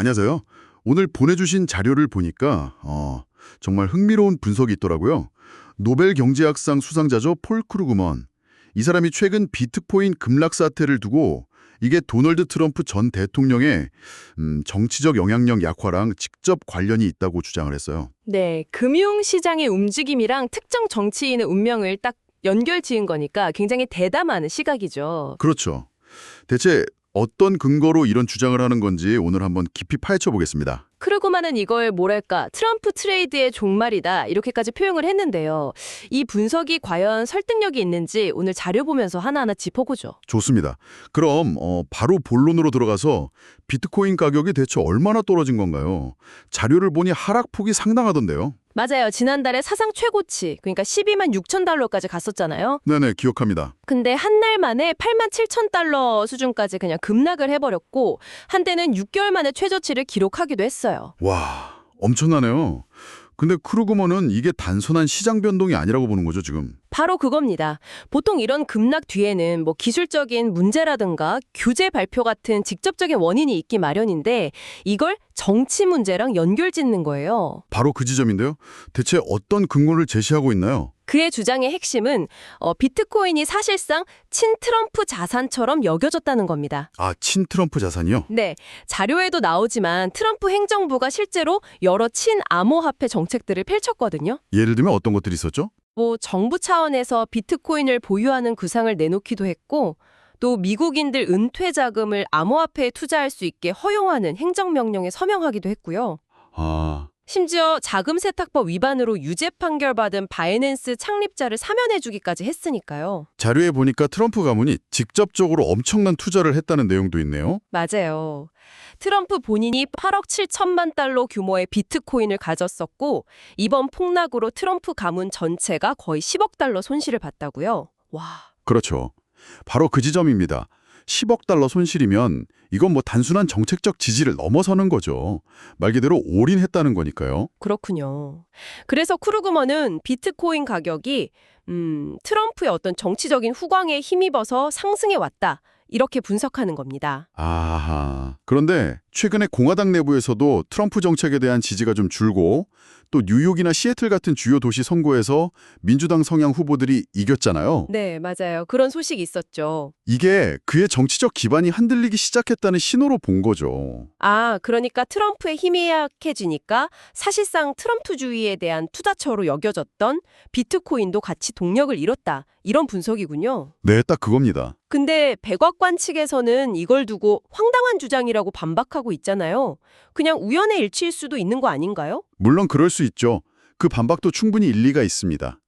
안녕하세요. 오늘 보내주신 자료를 보니까 정말 흥미로운 분석이 있더라고요. 노벨 경제학상 수상자죠, 폴 크루그먼. 이 사람이 최근 비트코인 급락 사태를 두고 이게 도널드 트럼프 전 대통령의 정치적 영향력 약화랑 직접 관련이 있다고 주장을 했어요. 네, 금융시장의 움직임이랑 특정 정치인의 운명을 딱 연결 지은 거니까 굉장히 대담한 시각이죠. 그렇죠. 대체 어떤 근거로 이런 주장을 하는 건지 오늘 한번 깊이 파헤쳐 보겠습니다. 크루그만은 이걸 뭐랄까 트럼프 트레이드의 종말이다 이렇게까지 표현을 했는데요. 이 분석이 과연 설득력이 있는지 오늘 자료 보면서 하나하나 짚어보죠. 좋습니다. 그럼 바로 본론으로 들어가서 비트코인 가격이 대체 얼마나 떨어진 건가요? 자료를 보니 하락폭이 상당하던데요. 맞아요. 지난달에 사상 최고치, 그러니까 12만 6천 달러까지 갔었잖아요. 네네, 기억합니다. 근데 한 날 만에 8만 7천 달러 수준까지 그냥 급락을 해버렸고 한때는 6개월 만에 최저치를 기록하기도 했어요. 와, 엄청나네요. 근데 크루그먼은 이게 단순한 시장 변동이 아니라고 보는 거죠, 지금. 바로 그겁니다. 보통 이런 급락 뒤에는 뭐 기술적인 문제라든가 규제 발표 같은 직접적인 원인이 있기 마련인데 이걸 정치 문제랑 연결짓는 거예요. 바로 그 지점인데요. 대체 어떤 근거를 제시하고 있나요? 그의 주장의 핵심은 비트코인이 사실상 친트럼프 자산처럼 여겨졌다는 겁니다. 아, 친트럼프 자산이요? 네, 자료에도 나오지만 트럼프 행정부가 실제로 여러 친암호화폐 정책들을 펼쳤거든요. 예를 들면 어떤 것들이 있었죠? 뭐 정부 차원에서 비트코인을 보유하는 구상을 내놓기도 했고 또 미국인들 은퇴 자금을 암호화폐에 투자할 수 있게 허용하는 행정명령에 서명하기도 했고요. 아, 심지어 자금 세탁법 위반으로 유죄 판결받은 바이낸스 창립자를 사면해주기까지 했으니까요. 자료에 보니까 트럼프 가문이 직접적으로 엄청난 투자를 했다는 내용도 있네요. 맞아요. 트럼프 본인이 8억 7천만 달러 규모의 비트코인을 가졌었고 이번 폭락으로 트럼프 가문 전체가 거의 10억 달러 손실을 봤다고요. 와. 그렇죠. 바로 그 지점입니다. 10억 달러 손실이면 이건 뭐 단순한 정책적 지지를 넘어서는 거죠. 말 그대로 올인했다는 거니까요. 그렇군요. 그래서 크루그먼은 비트코인 가격이 트럼프의 어떤 정치적인 후광에 힘입어서 상승해 왔다. 이렇게 분석하는 겁니다. 아하. 그런데 최근에 공화당 내부에서도 트럼프 정책에 대한 지지가 좀 줄고 또 뉴욕이나 시애틀 같은 주요 도시 선거에서 민주당 성향 후보들이 이겼잖아요. 네, 맞아요. 그런 소식이 있었죠. 이게 그의 정치적 기반이 흔들리기 시작했다는 신호로 본 거죠. 아, 그러니까 트럼프의 힘이 약해지니까 사실상 트럼프주의에 대한 투자처로 여겨졌던 비트코인도 같이 동력을 잃었다. 이런 분석이군요. 네, 딱 그겁니다. 근데 백악관 측에서는 이걸 두고 황당한 주장이라고 반박하고 있잖아요. 그냥 우연의 일치일 수도 있는 거 아닌가요? 물론 그럴 수 있죠. 그 반박도 충분히 일리가 있습니다.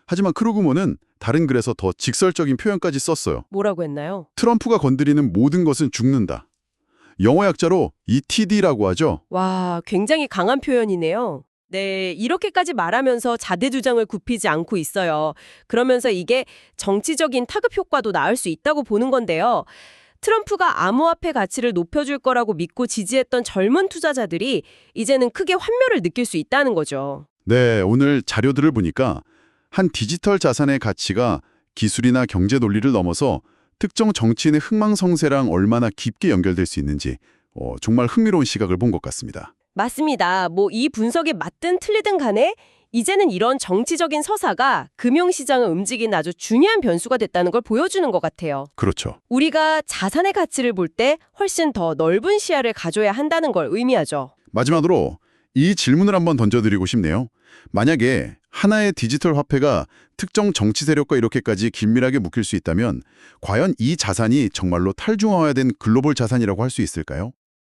하지만 크루그먼은 다른 글에서 더 직설적인 표현까지 썼어요. 뭐라고 했나요? 트럼프가 건드리는 모든 것은 죽는다. 영어 약자로 ETD라고 하죠. 와, 굉장히 강한 표현이네요. 네, 이렇게까지 말하면서 자대주장을 굽히지 않고 있어요. 그러면서 이게 정치적인 타급 효과도 낳을 수 있다고 보는 건데요. 트럼프가 암호화폐 가치를 높여줄 거라고 믿고 지지했던 젊은 투자자들이 이제는 크게 환멸을 느낄 수 있다는 거죠. 네, 오늘 자료들을 보니까 한 디지털 자산의 가치가 기술이나 경제 논리를 넘어서 특정 정치인의 흥망성쇠랑 얼마나 깊게 연결될 수 있는지 정말 흥미로운 시각을 본 것 같습니다. 맞습니다. 뭐 이 분석에 맞든 틀리든 간에 이제는 이런 정치적인 서사가 금융시장을 움직이는 아주 중요한 변수가 됐다는 걸 보여주는 것 같아요. 그렇죠. 우리가 자산의 가치를 볼 때 훨씬 더 넓은 시야를 가져야 한다는 걸 의미하죠. 마지막으로 이 질문을 한번 던져드리고 싶네요. 만약에 하나의 디지털 화폐가 특정 정치 세력과 이렇게까지 긴밀하게 묶일 수 있다면 과연 이 자산이 정말로 탈중화된 글로벌 자산이라고 할 수 있을까요?